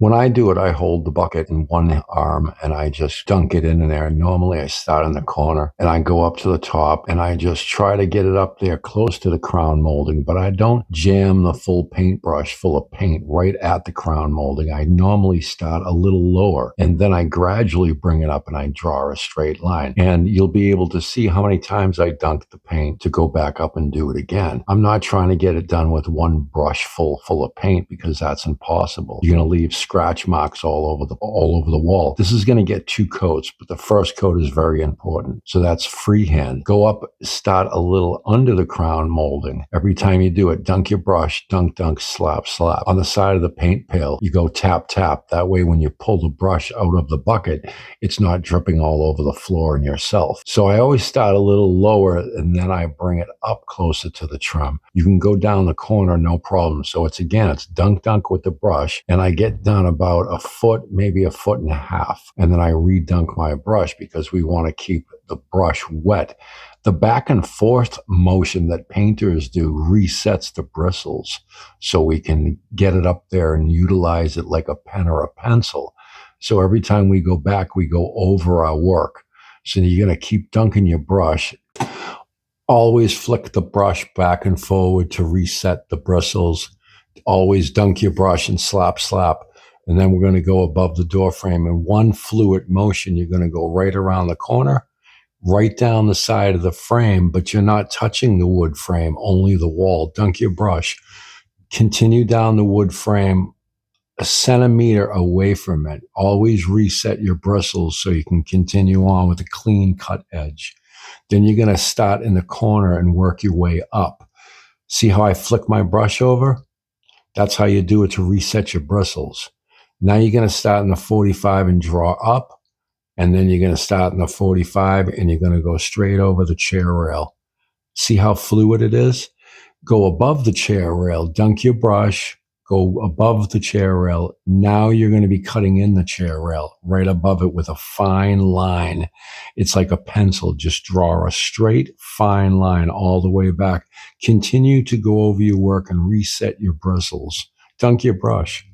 When I do it, I hold the bucket in one arm and I just dunk it in there. Normally I start in the corner and I go up to the top and I just try to get it up there close to the crown molding, but I don't jam the full paintbrush full of paint right at the crown molding. I normally start a little lower and then I gradually bring it up and I draw a straight line. And you'll be able to see how many times I dunk the paint to go back up and do it again. I'm not trying to get it done with one brush full of paint because that's impossible. You're going to leave scratch marks all over the wall. This is going to get 2 coats, but the first coat is very important. So that's freehand. Go up, start a little under the crown molding. Every time you do it, dunk your brush, dunk, slap. On the side of the paint pail, you go tap. That way when you pull the brush out of the bucket, it's not dripping all over the floor and yourself. So I always start a little lower and then I bring it up closer to the trim. You can go down the corner, no problem. So it's dunk with the brush, and I get done about a foot, maybe a foot and a half. And then I redunk my brush because we want to keep the brush wet. The back and forth motion that painters do resets the bristles so we can get it up there and utilize it like a pen or a pencil. So every time we go back, we go over our work. So you're going to keep dunking your brush. Always flick the brush back and forward to reset the bristles. Always dunk your brush and slap. And then we're going to go above the door frame. In one fluid motion, you're going to go right around the corner, right down the side of the frame, but you're not touching the wood frame, only the wall. Dunk your brush. Continue down the wood frame a centimeter away from it. Always reset your bristles so you can continue on with a clean cut edge. Then you're going to start in the corner and work your way up. See how I flick my brush over? That's how you do it to reset your bristles. Now you're going to start in the 45 and draw up. And then you're going to start in the 45 and you're going to go straight over the chair rail. See how fluid it is? Go above the chair rail, dunk your brush, go above the chair rail. Now you're going to be cutting in the chair rail right above it with a fine line. It's like a pencil. Just draw a straight, fine line all the way back. Continue to go over your work and reset your bristles. Dunk your brush.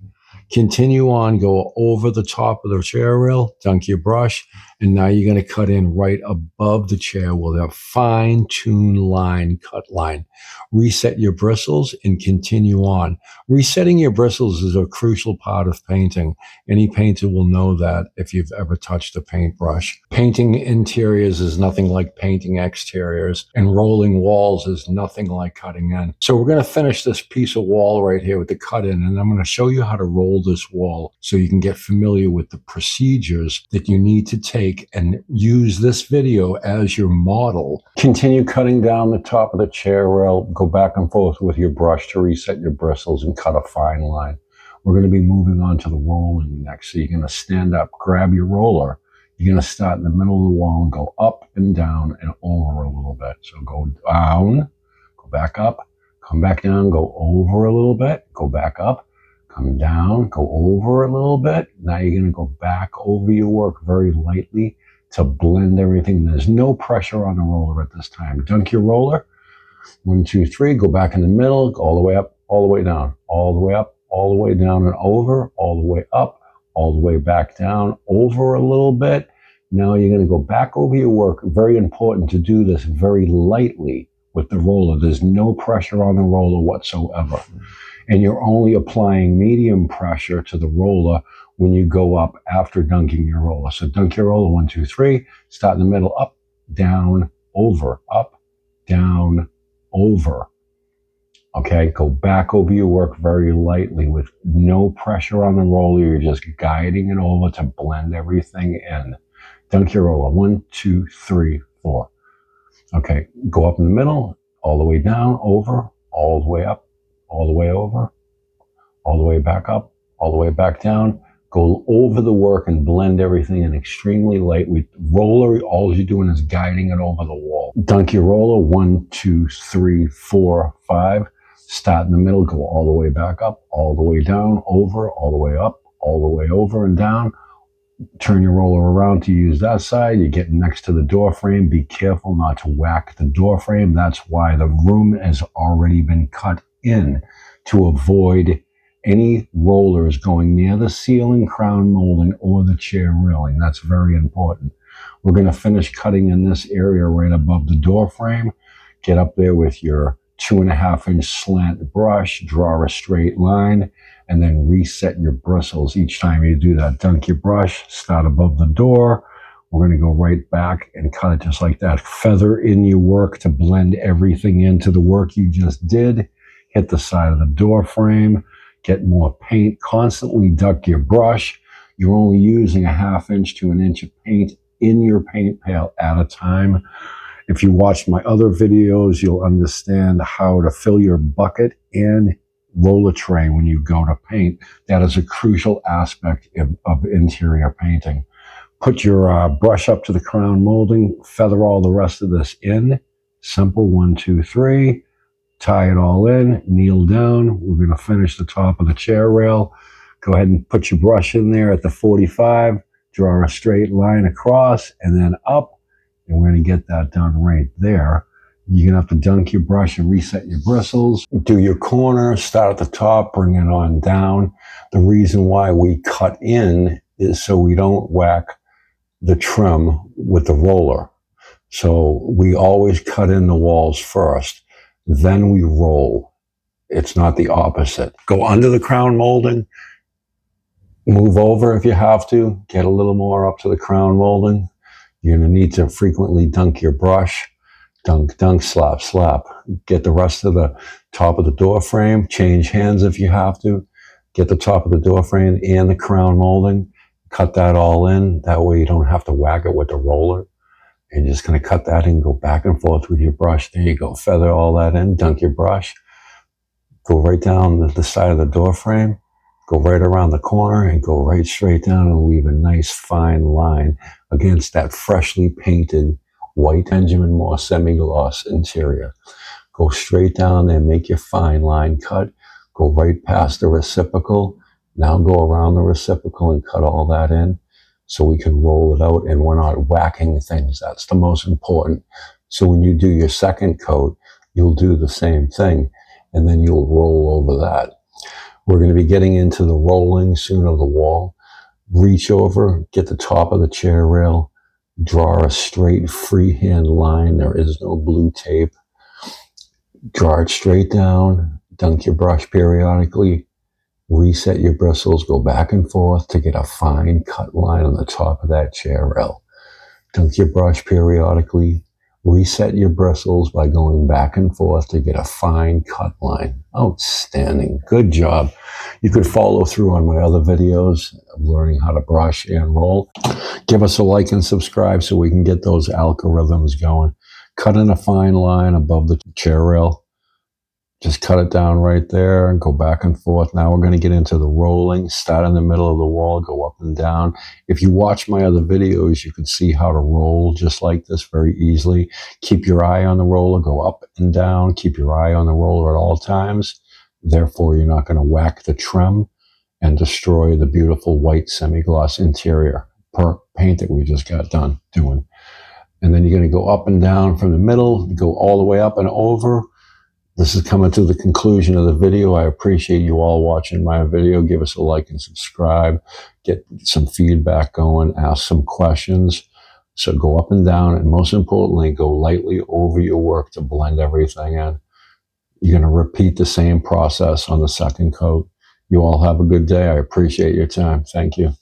Continue on, go over the top of the chair rail, dunk your brush, and now you're going to cut in right above the chair with a fine-tuned line, cut line. Reset your bristles and continue on. Resetting your bristles is a crucial part of painting. Any painter will know that if you've ever touched a paintbrush. Painting interiors is nothing like painting exteriors, and rolling walls is nothing like cutting in. So we're going to finish this piece of wall right here with the cut in, and I'm going to show you how to roll this wall so you can get familiar with the procedures that you need to take and use this video as your model. Continue cutting down the top of the chair rail, go back and forth with your brush to reset your bristles and cut a fine line. We're going to be moving on to the rolling next. So you're going to stand up, grab your roller. You're going to start in the middle of the wall and go up and down and over a little bit. So go down, go back up, come back down, go over a little bit, go back up, come down, go over a little bit. Now you're going to go back over your work very lightly to blend everything. There's no pressure on the roller at this time. Dunk your roller. 1, 2, 3. Go back in the middle, go all the way up, all the way down, all the way up, all the way down and over, all the way up, all the way back down, over a little bit. Now you're going to go back over your work. Very important to do this very lightly with the roller. There's no pressure on the roller whatsoever. And you're only applying medium pressure to the roller when you go up after dunking your roller. So dunk your roller, 1, 2, 3. Start in the middle, up, down, over, up, down, over. Okay, go back over your work very lightly with no pressure on the roller. You're just guiding it over to blend everything in. Dunk your roller, 1, 2, 3, 4. Okay, go up in the middle, all the way down, over, all the way up, all the way over, all the way back up, all the way back down. Go over the work and blend everything in extremely light. With roller, all you're doing is guiding it over the wall. Dunk your roller, 1, 2, 3, 4, 5. Start in the middle, go all the way back up, all the way down, over, all the way up, all the way over and down. Turn your roller around to use that side. You get next to the door frame. Be careful not to whack the door frame. That's why the room has already been cut in to avoid any rollers going near the ceiling, crown molding, or the chair railing. That's very important. We're going to finish cutting in this area right above the door frame. Get up there with your 2.5-inch slant brush, draw a straight line, and then reset your bristles. Each time you do that, dunk your brush, start above the door. We're going to go right back and cut it just like that. Feather in your work to blend everything into the work you just did. Hit the side of the door frame, get more paint, constantly duck your brush. You're only using a 1/2 inch to 1 inch of paint in your paint pail at a time. If you watched my other videos, you'll understand how to fill your bucket and roller tray when you go to paint. That is a crucial aspect of interior painting. Put your brush up to the crown molding, feather all the rest of this in. Simple, 1, 2, 3. Tie it all in, kneel down. We're going to finish the top of the chair rail. Go ahead and put your brush in there at the 45. Draw a straight line across and then up. And we're going to get that done right there. You're going to have to dunk your brush and reset your bristles. Do your corner, start at the top, bring it on down. The reason why we cut in is so we don't whack the trim with the roller. So we always cut in the walls first, then we roll. It's not the opposite. Go under the crown molding, move over if you have to, get a little more up to the crown molding. You're going to need to frequently dunk your brush. Dunk, dunk, slap, slap. Get the rest of the top of the door frame. Change hands if you have to. Get the top of the door frame and the crown molding. Cut that all in. That way you don't have to whack it with the roller. And you're just going to cut that in, go back and forth with your brush. There you go. Feather all that in. Dunk your brush. Go right down the side of the door frame. Go right around the corner and go right straight down and leave a nice fine line against that freshly painted white Benjamin Moore semi-gloss interior. Go straight down there, make your fine line cut. Go right past the reciprocal. Now go around the reciprocal and cut all that in so we can roll it out and we're not whacking things. That's the most important. So when you do your second coat, you'll do the same thing and then you'll roll over that. We're going to be getting into the rolling soon of the wall. Reach over, get the top of the chair rail, draw a straight freehand line. There is no blue tape. Draw it straight down, dunk your brush periodically, reset your bristles, go back and forth to get a fine cut line on the top of that chair rail. Dunk your brush periodically, reset your bristles by going back and forth to get a fine cut line. Outstanding. Good job. You could follow through on my other videos of learning how to brush and roll. Give us a like and subscribe so we can get those algorithms going. Cut in a fine line above the chair rail. Just cut it down right there and go back and forth. Now we're going to get into the rolling. Start in the middle of the wall, go up and down. If you watch my other videos, you can see how to roll just like this very easily. Keep your eye on the roller, go up and down. Keep your eye on the roller at all times. Therefore, you're not going to whack the trim and destroy the beautiful white semi-gloss interior paint that we just got done doing. And then you're going to go up and down from the middle, go all the way up and over. This is coming to the conclusion of the video. I appreciate you all watching my video. Give us a like and subscribe. Get some feedback going. Ask some questions. So go up and down. And most importantly, go lightly over your work to blend everything in. You're going to repeat the same process on the second coat. You all have a good day. I appreciate your time. Thank you.